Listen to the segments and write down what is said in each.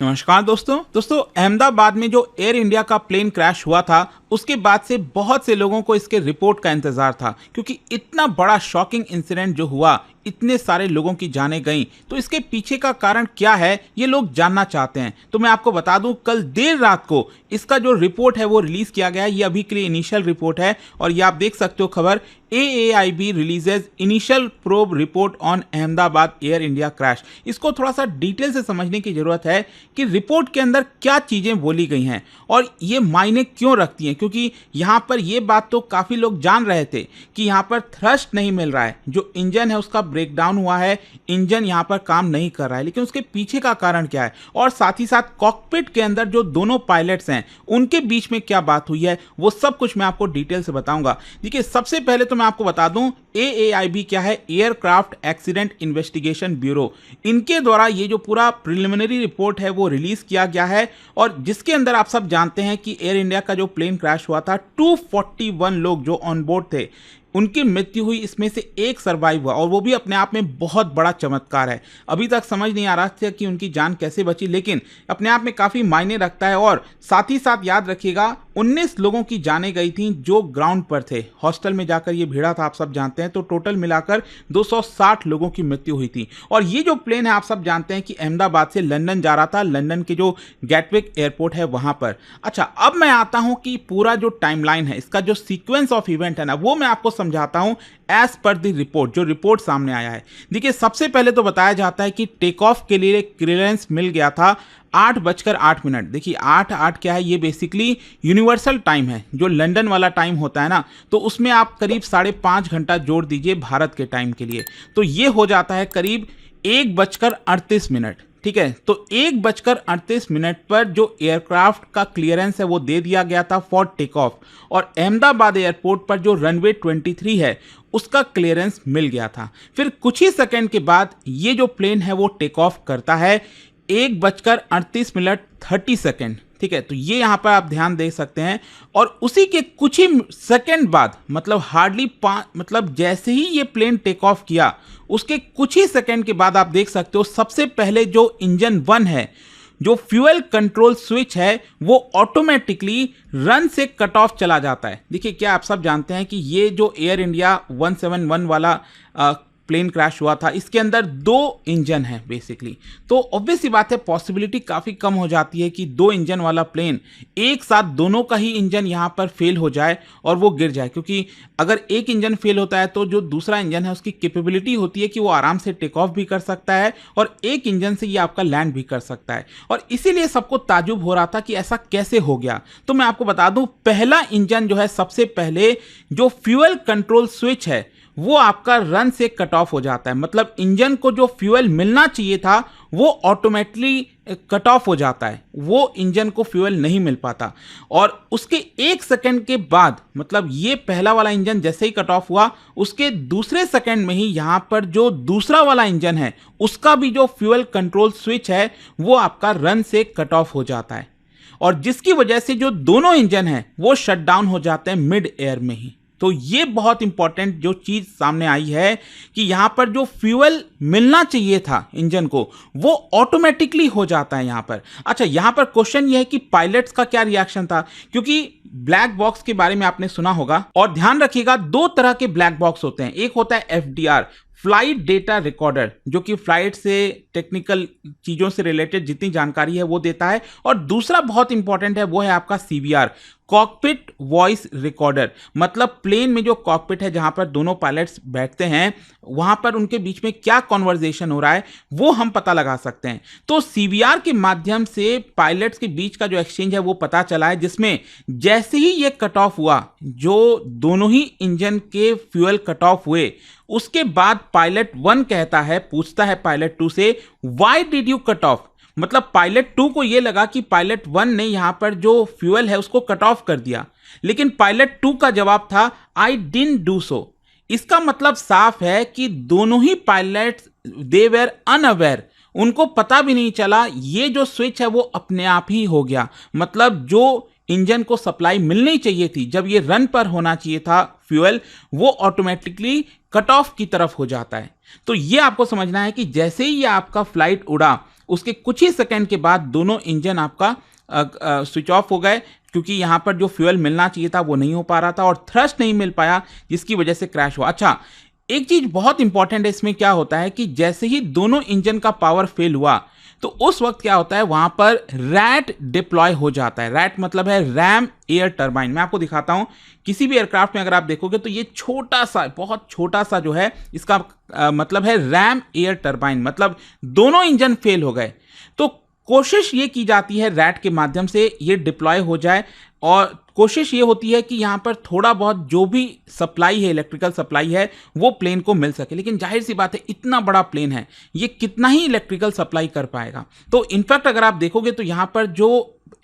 नमस्कार दोस्तों अहमदाबाद में जो एयर इंडिया का प्लेन क्रैश हुआ था उसके बाद से बहुत से लोगों को इसके रिपोर्ट का इंतजार था, क्योंकि इतना बड़ा शॉकिंग इंसिडेंट जो हुआ, इतने सारे लोगों की जानें गईं, तो इसके पीछे का कारण क्या है ये लोग जानना चाहते हैं। तो मैं आपको बता दूं, कल देर रात को इसका जो रिपोर्ट है वो रिलीज किया गया है। ये अभी के लिए इनिशियल रिपोर्ट है और ये आप देख सकते हो खबर, AAIB releases initial probe report on Ahmedabad air India crash. इसको थोड़ा सा डिटेल से समझने की जरूरत है कि रिपोर्ट के अंदर क्या चीजें बोली गई हैं और ये मायने क्यों रखती हैं, क्योंकि यहाँ पर ये बात तो काफी लोग जान रहे थे कि यहाँ पर थ्रस्ट नहीं मिल रहा है, जो इंजन है उसका ब्रेकडाउन हुआ है, इंजन यहाँ पर काम नहीं कर रहा है। लेकिन उसके पीछे का कारण क्या है और साथ ही साथ कॉकपिट के अंदर जो दोनों पायलट्स हैं उनके बीच में क्या बात हुई है, वो सब कुछ मैं आपको डिटेल से बताऊंगा। देखिए, सबसे पहले तो मैं आपको बता दूं, AAIB क्या है, एयरक्राफ्ट एक्सीडेंट इन्वेस्टिगेशन ब्यूरो। इनके द्वारा ये जो पूरा प्रिलिमिनरी रिपोर्ट है वो रिलीज किया गया है और जिसके अंदर आप सब जानते हैं कि एयर इंडिया का जो प्लेन क्रैश हुआ था, 241 लोग जो ऑन बोर्ड थे उनकी मृत्यु हुई, इसमें से एक सर्वाइव हुआ और वो भी अपने आप में बहुत बड़ा चमत्कार है। अभी तक समझ नहीं आ रहा था कि उनकी जान कैसे बची, लेकिन अपने आप में काफ़ी मायने रखता है। और साथ ही साथ याद रखिएगा, 19 लोगों की जानें गई थी जो ग्राउंड पर थे, हॉस्टल में जाकर ये भिड़ा था, आप सब जानते हैं। तो टोटल मिलाकर 260 लोगों की मृत्यु हुई थी। और ये जो प्लेन है आप सब जानते हैं कि अहमदाबाद से लंदन जा रहा था, लंदन के जो गेटविक एयरपोर्ट है वहां पर। अच्छा, अब मैं आता हूं कि पूरा जो टाइमलाइन है, इसका जो सीक्वेंस ऑफ इवेंट है ना, वो मैं आपको समझाता हूं एज पर द रिपोर्ट, जो रिपोर्ट सामने आया है। देखिए, सबसे पहले तो बताया जाता है कि टेक ऑफ के लिए क्लियरेंस मिल गया था 8:08। देखिए 8:08 क्या है, ये बेसिकली यूनिवर्सल टाइम है, जो लंदन वाला टाइम होता है ना, तो उसमें आप करीब 5.5 घंटा जोड़ दीजिए भारत के टाइम के लिए, तो ये हो जाता है करीब 1:38। ठीक है, तो 1:38 पर जो एयरक्राफ्ट का क्लियरेंस है वो दे दिया गया था फॉर टेक ऑफ, और अहमदाबाद एयरपोर्ट पर जो रनवे 23 है उसका क्लियरेंस मिल गया था। फिर कुछ ही सेकंड के बाद ये जो प्लेन है वो टेक ऑफ करता है 1:38:30। ठीक है, तो ये यहाँ पर आप ध्यान दे सकते हैं। और उसी के कुछ ही सेकंड बाद, मतलब हार्डली 5, मतलब जैसे ही ये प्लेन टेक ऑफ किया उसके कुछ ही सेकंड के बाद आप देख सकते हो, सबसे पहले जो इंजन 1 है, जो फ्यूल कंट्रोल स्विच है, वो ऑटोमेटिकली रन से कट ऑफ चला जाता है। देखिए, क्या आप सब जानते हैं कि ये जो एयर इंडिया 171 वाला प्लेन क्रैश हुआ था, इसके अंदर 2 इंजन है बेसिकली, तो ऑब्वियस सी बात है, पॉसिबिलिटी काफ़ी कम हो जाती है कि 2 इंजन वाला प्लेन एक साथ दोनों का ही इंजन यहाँ पर फेल हो जाए और वो गिर जाए, क्योंकि अगर एक इंजन फेल होता है तो जो दूसरा इंजन है उसकी कैपेबिलिटी होती है कि वो आराम से टेक ऑफ भी कर सकता है और एक इंजन से ये आपका लैंड भी कर सकता है। और इसीलिए सबको ताजुब हो रहा था कि ऐसा कैसे हो गया। तो मैं आपको बता दूं, पहला इंजन जो है, सबसे पहले जो फ्यूल कंट्रोल स्विच है वो आपका रन से कट ऑफ हो जाता है, मतलब इंजन को जो फ्यूल मिलना चाहिए था वो ऑटोमेटिकली कट ऑफ हो जाता है, वो इंजन को फ्यूल नहीं मिल पाता। और उसके 1 सेकंड के बाद, मतलब ये पहला वाला इंजन जैसे ही कट ऑफ हुआ, उसके दूसरे सेकंड में ही यहाँ पर जो दूसरा वाला इंजन है उसका भी जो फ्यूल कंट्रोल स्विच है वो आपका रन से कट ऑफ हो जाता है, और जिसकी वजह से जो दोनों इंजन हैं वो शट डाउन हो जाते हैं मिड एयर में ही। तो ये बहुत इंपॉर्टेंट जो चीज सामने आई है कि यहां पर जो फ्यूल मिलना चाहिए था इंजन को वो ऑटोमेटिकली हो जाता है यहां पर। अच्छा, यहां पर क्वेश्चन ये है कि पायलट्स का क्या रिएक्शन था, क्योंकि ब्लैक बॉक्स के बारे में आपने सुना होगा, और ध्यान रखिएगा 2 तरह के ब्लैक बॉक्स होते हैं। एक होता है FDR, फ्लाइट डेटा रिकॉर्डर, जो कि फ्लाइट से टेक्निकल चीज़ों से रिलेटेड जितनी जानकारी है वो देता है, और दूसरा बहुत इंपॉर्टेंट है वो है आपका CVR, कॉकपिट वॉइस रिकॉर्डर। मतलब प्लेन में जो कॉकपिट है जहां पर दोनों पायलट्स बैठते हैं, वहां पर उनके बीच में क्या कॉन्वर्जेशन हो रहा है वो हम पता लगा सकते हैं। तो CVR के माध्यम से पायलट्स के बीच का जो एक्सचेंज है वो पता चला है, जिसमें जैसे ही ये कट ऑफ हुआ, जो दोनों ही इंजन के फ्यूल कट ऑफ हुए, उसके बाद पायलट 1 कहता है, पूछता है पायलट 2 से, why did you cut off. मतलब पायलट 2 को यह लगा कि पायलट 1 ने यहां पर जो फ्यूल है उसको कट ऑफ कर दिया, लेकिन पायलट 2 का जवाब था आई डिडंट डू सो। इसका मतलब साफ है कि दोनों ही पायलट्स दे वेर अनअवेयर, उनको पता भी नहीं चला, ये जो स्विच है वो अपने आप ही हो गया। मतलब जो इंजन को सप्लाई मिलनी चाहिए थी, जब ये रन पर होना चाहिए था फ्यूल, वो ऑटोमेटिकली कट ऑफ की तरफ हो जाता है। तो ये आपको समझना है कि जैसे ही ये आपका फ्लाइट उड़ा, उसके कुछ ही सेकंड के बाद दोनों इंजन आपका स्विच ऑफ हो गए, क्योंकि यहाँ पर जो फ्यूल मिलना चाहिए था वो नहीं हो पा रहा था और थ्रस्ट नहीं मिल पाया, जिसकी वजह से क्रैश हुआ। अच्छा, एक चीज बहुत इंपॉर्टेंट है इसमें, क्या होता है कि जैसे ही दोनों इंजन का पावर फेल हुआ तो उस वक्त क्या होता है, वहां पर रैट डिप्लॉय हो जाता है। रैट मतलब है रैम एयर टरबाइन। मैं आपको दिखाता हूं, किसी भी एयरक्राफ्ट में अगर आप देखोगे तो ये छोटा सा, बहुत छोटा सा जो है इसका मतलब है रैम एयर टरबाइन, मतलब दोनों इंजन फेल हो गए तो कोशिश ये की जाती है रैट के माध्यम से ये डिप्लॉय हो जाए, और कोशिश ये होती है कि यहाँ पर थोड़ा बहुत जो भी सप्लाई है, इलेक्ट्रिकल सप्लाई है, वो प्लेन को मिल सके। लेकिन जाहिर सी बात है, इतना बड़ा प्लेन है, ये कितना ही इलेक्ट्रिकल सप्लाई कर पाएगा। तो इनफैक्ट अगर आप देखोगे तो यहाँ पर जो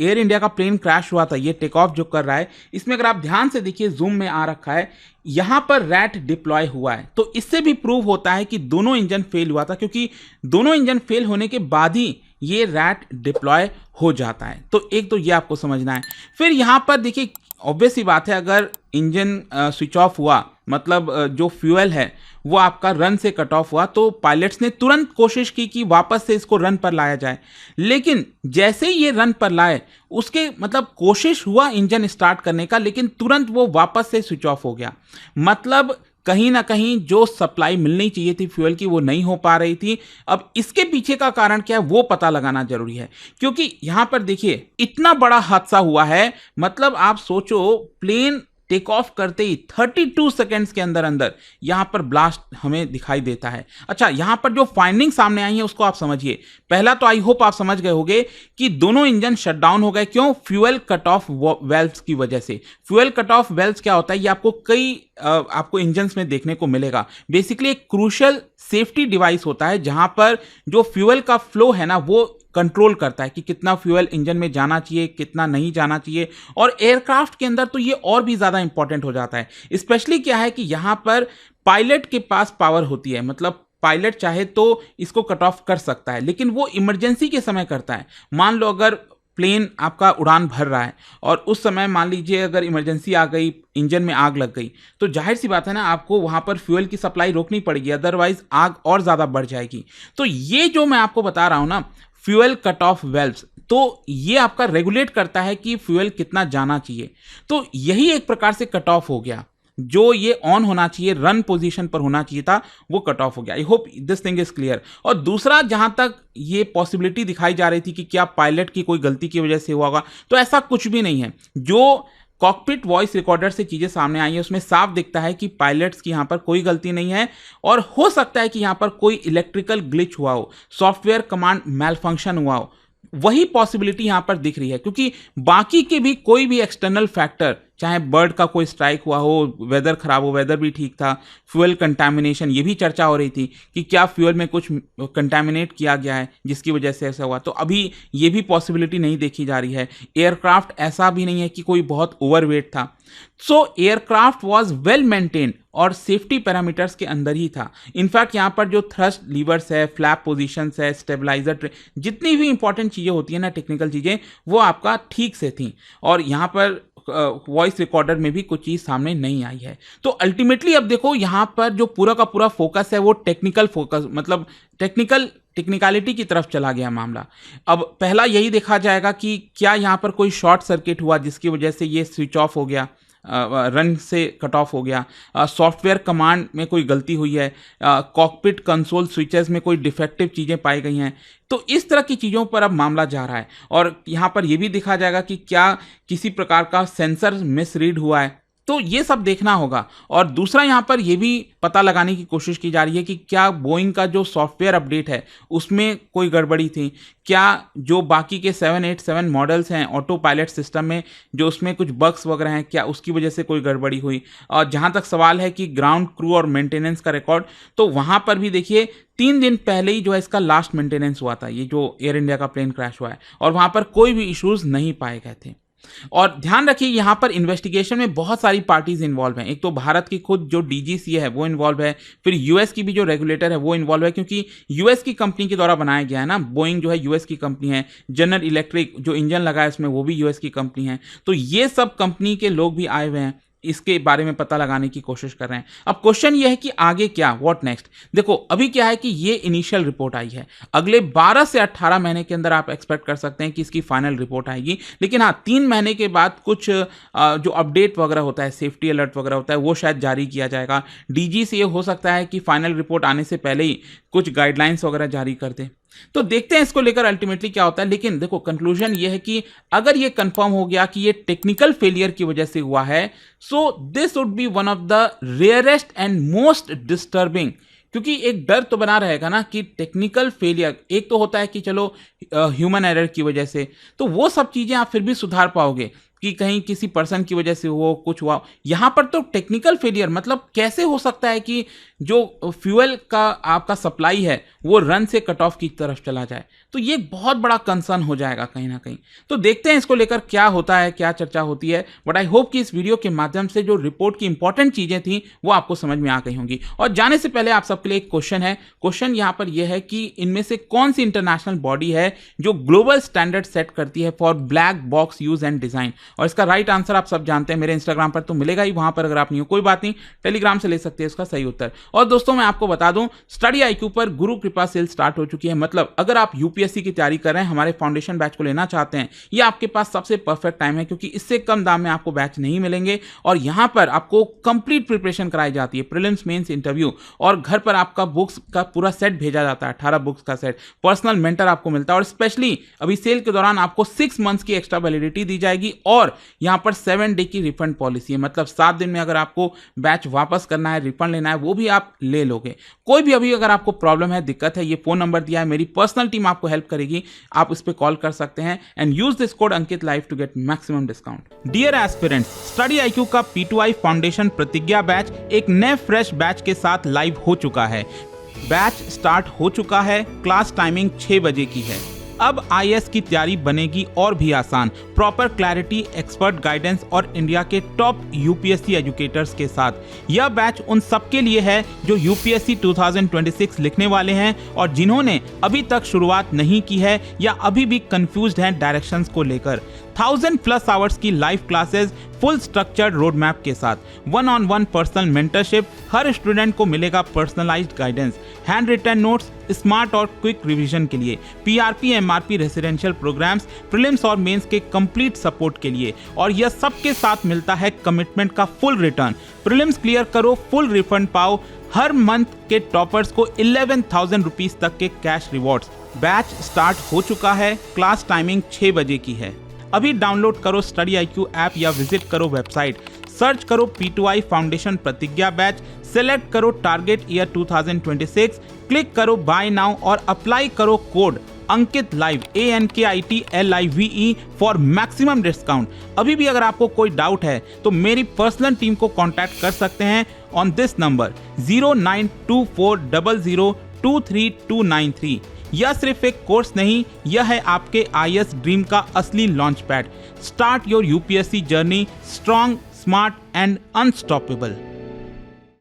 एयर इंडिया का प्लेन क्रैश हुआ था, ये टेक ऑफ जो कर रहा है, इसमें अगर आप ध्यान से देखिए, जूम में आ रखा है, यहां पर रैट डिप्लॉय हुआ है। तो इससे भी प्रूव होता है कि दोनों इंजन फेल हुआ था, क्योंकि दोनों इंजन फेल होने के बाद ही ये रैट डिप्लॉय हो जाता है। तो एक तो ये आपको समझना है। फिर यहां पर देखिए, ऑब्वियस ही बात है, अगर इंजन स्विच ऑफ हुआ, मतलब जो फ्यूल है वो आपका रन से कट ऑफ हुआ, तो पायलट्स ने तुरंत कोशिश की कि वापस से इसको रन पर लाया जाए। लेकिन जैसे ही ये रन पर लाए, उसके मतलब कोशिश हुआ इंजन स्टार्ट करने का, लेकिन तुरंत वो वापस से स्विच ऑफ हो गया। मतलब कहीं ना कहीं जो सप्लाई मिलनी चाहिए थी फ्यूल की, वो नहीं हो पा रही थी। अब इसके पीछे का कारण क्या है वो पता लगाना जरूरी है, क्योंकि यहां पर देखिए इतना बड़ा हादसा हुआ है। मतलब आप सोचो, प्लेन टेक ऑफ करते ही 32 सेकेंड्स के अंदर अंदर यहां पर ब्लास्ट हमें दिखाई देता है। अच्छा, यहां पर जो फाइंडिंग सामने आई है उसको आप समझिए। पहला तो आई होप आप समझ गए होंगे कि दोनों इंजन शटडाउन हो गए। क्यों? फ्यूल कट ऑफ वेल्व्स की वजह से। फ्यूल कट ऑफ वेल्व्स क्या होता है, ये आपको आपको इंजन्स में देखने को मिलेगा। बेसिकली एक क्रूशियल सेफ्टी डिवाइस होता है, जहां पर जो फ्यूल का फ्लो है ना, वो कंट्रोल करता है कि कितना फ्यूल इंजन में जाना चाहिए, कितना नहीं जाना चाहिए। और एयरक्राफ्ट के अंदर तो ये और भी ज़्यादा इंपॉर्टेंट हो जाता है। स्पेशली क्या है कि यहाँ पर पायलट के पास पावर होती है, मतलब पायलट चाहे तो इसको कट ऑफ कर सकता है, लेकिन वो इमरजेंसी के समय करता है। मान लो अगर प्लेन आपका उड़ान भर रहा है और उस समय मान लीजिए अगर इमरजेंसी आ गई, इंजन में आग लग गई, तो जाहिर सी बात है ना, आपको वहां पर फ्यूल की सप्लाई रोकनी पड़ेगी, अदरवाइज आग और ज़्यादा बढ़ जाएगी। तो ये जो मैं आपको बता रहा हूं ना, फ्यूल कट ऑफ वेल्व्स, तो ये आपका रेगुलेट करता है कि फ्यूल कितना जाना चाहिए। तो यही एक प्रकार से कट ऑफ हो गया। जो ये ऑन होना चाहिए, रन पोजीशन पर होना चाहिए था, वो कट ऑफ हो गया। I hope this thing is clear. और दूसरा, जहां तक ये पॉसिबिलिटी दिखाई जा रही थी कि क्या पायलट की कोई गलती की वजह से हुआ होगा, तो ऐसा कुछ भी नहीं है। जो कॉकपिट वॉइस रिकॉर्डर से चीजें सामने आई है उसमें साफ दिखता है कि पायलट्स की यहां पर कोई गलती नहीं है, और हो सकता है कि यहां पर कोई इलेक्ट्रिकल ग्लिच हुआ हो, सॉफ्टवेयर कमांड मैल फंक्शन हुआ हो, वही पॉसिबिलिटी यहां पर दिख रही है। क्योंकि बाकी के भी कोई भी एक्सटर्नल फैक्टर, चाहे बर्ड का कोई स्ट्राइक हुआ हो, वेदर खराब हो, वेदर भी ठीक था, फ्यूल कंटामिनेशन, ये भी चर्चा हो रही थी कि क्या फ्यूल में कुछ कंटामिनेट किया गया है जिसकी वजह से ऐसा हुआ, तो अभी ये भी पॉसिबिलिटी नहीं देखी जा रही है। एयरक्राफ्ट ऐसा भी नहीं है कि कोई बहुत ओवरवेट था। सो एयरक्राफ्ट वॉज वेल मेंटेन्ड और सेफ्टी पैरामीटर्स के अंदर ही था। इनफैक्ट यहाँ पर जो थ्रस्ट लीवर्स है, फ्लैप पोजीशंस है, स्टेबलाइजर, जितनी भी इंपॉर्टेंट चीज़ें होती है ना, टेक्निकल चीज़ें, वो आपका ठीक से थी। और यहाँ पर वॉइस रिकॉर्डर में भी कुछ चीज़ सामने नहीं आई है। तो अल्टीमेटली अब देखो, यहाँ पर जो पूरा का पूरा फोकस है वो टेक्निकल फोकस, मतलब टेक्निकलिटी की तरफ चला गया मामला। अब पहला यही देखा जाएगा कि क्या यहाँ पर कोई शॉर्ट सर्किट हुआ जिसकी वजह से ये स्विच ऑफ हो गया, रन से कट ऑफ हो गया, सॉफ्टवेयर कमांड में कोई गलती हुई है, कॉकपिट कंसोल स्विचेस में कोई डिफेक्टिव चीज़ें पाई गई हैं। तो इस तरह की चीज़ों पर अब मामला जा रहा है। और यहाँ पर यह भी देखा जाएगा कि क्या किसी प्रकार का सेंसर मिसरीड हुआ है, तो ये सब देखना होगा। और दूसरा, यहाँ पर यह भी पता लगाने की कोशिश की जा रही है कि क्या बोइंग का जो सॉफ्टवेयर अपडेट है उसमें कोई गड़बड़ी थी, क्या जो बाकी के 787 मॉडल्स हैं ऑटो पायलट सिस्टम में, जो उसमें कुछ बग्स वगैरह हैं, क्या उसकी वजह से कोई गड़बड़ी हुई। और जहाँ तक सवाल है कि ग्राउंड क्रू और मेंटेनेंस का रिकॉर्ड, तो वहाँ पर भी देखिए 3 दिन पहले ही जो है इसका लास्ट मेंटेनेंस हुआ था, ये जो एयर इंडिया का प्लेन क्रैश हुआ है, और वहाँ पर कोई भी इश्यूज नहीं पाए गए थे। और ध्यान रखिए, यहां पर इन्वेस्टिगेशन में बहुत सारी पार्टीज इन्वॉल्व हैं। एक तो भारत की खुद जो डीजीसीए है वो इन्वॉल्व है, फिर यूएस की भी जो रेगुलेटर है वो इन्वॉल्व है, क्योंकि यूएस की कंपनी के द्वारा बनाया गया है ना। बोइंग जो है यूएस की कंपनी है, जनरल इलेक्ट्रिक जो इंजन लगा है उसमें वो भी यूएस की कंपनी है। तो ये सब कंपनी के लोग भी आए हुए हैं। इसके बारे में पता लगाने की कोशिश कर रहे हैं। अब क्वेश्चन ये है कि आगे क्या, व्हाट नेक्स्ट। देखो अभी क्या है कि ये इनिशियल रिपोर्ट आई है, अगले 12 से 18 महीने के अंदर आप एक्सपेक्ट कर सकते हैं कि इसकी फाइनल रिपोर्ट आएगी। लेकिन हाँ, 3 महीने के बाद कुछ जो अपडेट वगैरह होता है, सेफ्टी अलर्ट वगैरह होता है, वो शायद जारी किया जाएगा। डीजी से ये हो सकता है कि फाइनल रिपोर्ट आने से पहले ही कुछ गाइडलाइंस वगैरह जारी कर दे। तो देखते हैं इसको लेकर अल्टीमेटली क्या होता है। लेकिन देखो कंक्लूजन ये है कि अगर ये कंफर्म हो गया कि ये टेक्निकल फेलियर की वजह से हुआ है, so this would be one of the rarest and most disturbing, क्योंकि एक डर तो बना रहेगा ना कि टेक्निकल फेलियर, एक तो होता है कि चलो ह्यूमन एरर की वजह से, तो वो सब चीजें आप फिर भी सुधार पाओगे कि कहीं किसी पर्सन की वजह से वो कुछ हुआ। यहां पर तो टेक्निकल फेलियर मतलब कैसे हो सकता है कि जो फ्यूल का आपका सप्लाई है वो रन से कट ऑफ की तरफ चला जाए। तो ये बहुत बड़ा कंसर्न हो जाएगा कहीं ना कहीं। तो देखते हैं इसको लेकर क्या होता है, क्या चर्चा होती है। बट आई होप कि इस वीडियो के माध्यम से जो रिपोर्ट की इंपॉर्टेंट चीजें थी वो आपको समझ में आ गई होंगी। और जाने से पहले आप सबके लिए एक क्वेश्चन है। क्वेश्चन यहां पर यह है कि इनमें से कौन सी इंटरनेशनल बॉडी है जो ग्लोबल स्टैंडर्ड सेट करती है for black box use and design. और इसका राइट आंसर आप सब जानते हैं, मेरे इंस्टाग्राम पर तो मिलेगा ही, वहां पर अगर आप नहीं हो कोई बात नहीं, टेलीग्राम से ले सकते हैं इसका सही उत्तर। और दोस्तों मैं आपको बता दूं, स्टडी IQ पर गुरु कृपा सेल स्टार्ट हो चुकी है। मतलब अगर आप यूपीएससी की तैयारी कर रहे हैं, हमारे फाउंडेशन बैच को लेना चाहते हैं, ये आपके पास सबसे परफेक्ट टाइम है, क्योंकि इससे कम दाम में आपको बैच नहीं मिलेंगे। और यहां पर आपको कंप्लीट प्रिपरेशन कराई जाती है, प्रीलिम्स मेंस इंटरव्यू, और घर पर आपका बुक्स का पूरा सेट भेजा जाता है, 18 बुक्स का सेट, पर्सनल मेंटर आपको मिलता है। और स्पेशली अभी सेल के दौरान आपको 6 मंथ्स की एक्स्ट्रा वैलिडिटी दी जाएगी। और यहां पर 7 डे की रिफंड पॉलिसी है, मतलब 7 दिन में अगर आपको बैच वापस करना है, रिफंड लेना है, वो भी आप ले लोगे। कोई भी अभी अगर आपको प्रॉब्लम है, दिक्कत है, ये फोन नंबर दिया है, मेरी पर्सनल टीम आपको हेल्प करेगी, आप इस पे कॉल कर सकते हैं and use this code Ankit live to get maximum discount. Dear aspirants, study IQ का P2I फाउंडेशन प्रतिज्ञा बैच एक नए फ्रेश बैच के साथ लाइव हो चुका है। बैच स्टार्ट हो चुका है, क्लास टाइमिंग 6 बजे की है। अब IAS की तैयारी बनेगी और भी आसान, प्रॉपर क्लैरिटी, एक्सपर्ट गाइडेंस और इंडिया के टॉप UPSC एजुकेटर्स के साथ। यह बैच उन सबके लिए है जो UPSC 2026 लिखने वाले हैं और जिन्होंने अभी तक शुरुआत नहीं की है या अभी भी कंफ्यूज्ड हैं डायरेक्शंस को लेकर। 1000+ आवर्स की live classes, full structured road map के साथ, 1-on-1 पर्सनल मेंटरशिप, हर स्टूडेंट को मिलेगा personalised guidance, handwritten notes, smart और क्विक रिवीजन के लिए, PRP MRP residential programmes, prelims और मेंस के कंप्लीट सपोर्ट के लिए। और यह सबके साथ मिलता है कमिटमेंट का फुल रिटर्न। प्रीलिम्स क्लियर करो, फुल रिफंड पाओ, हर मंथ के टॉपर्स को 11,000 रुपीज तक के कैश रिवॉर्ड्स। बैच स्टार्ट हो चुका है, क्लास टाइमिंग 6 बजे की है। अभी डाउनलोड करो स्टडी IQ ऐप या विजिट करो वेबसाइट, सर्च करो P2I फाउंडेशन प्रतिज्ञा बैच, सेलेक्ट करो टारगेट ईयर 2026, क्लिक करो बाय नाउ और अप्लाई करो code Ankit live ANKITLIVE for maximum discount. अभी भी अगर आपको कोई डाउट है तो मेरी पर्सनल टीम को कांटेक्ट कर सकते हैं ऑन दिस नंबर 092400239293। यह सिर्फ एक कोर्स नहीं, यह है आपके IAS ड्रीम का असली launch pad. Start your UPSC journey strong, smart and unstoppable.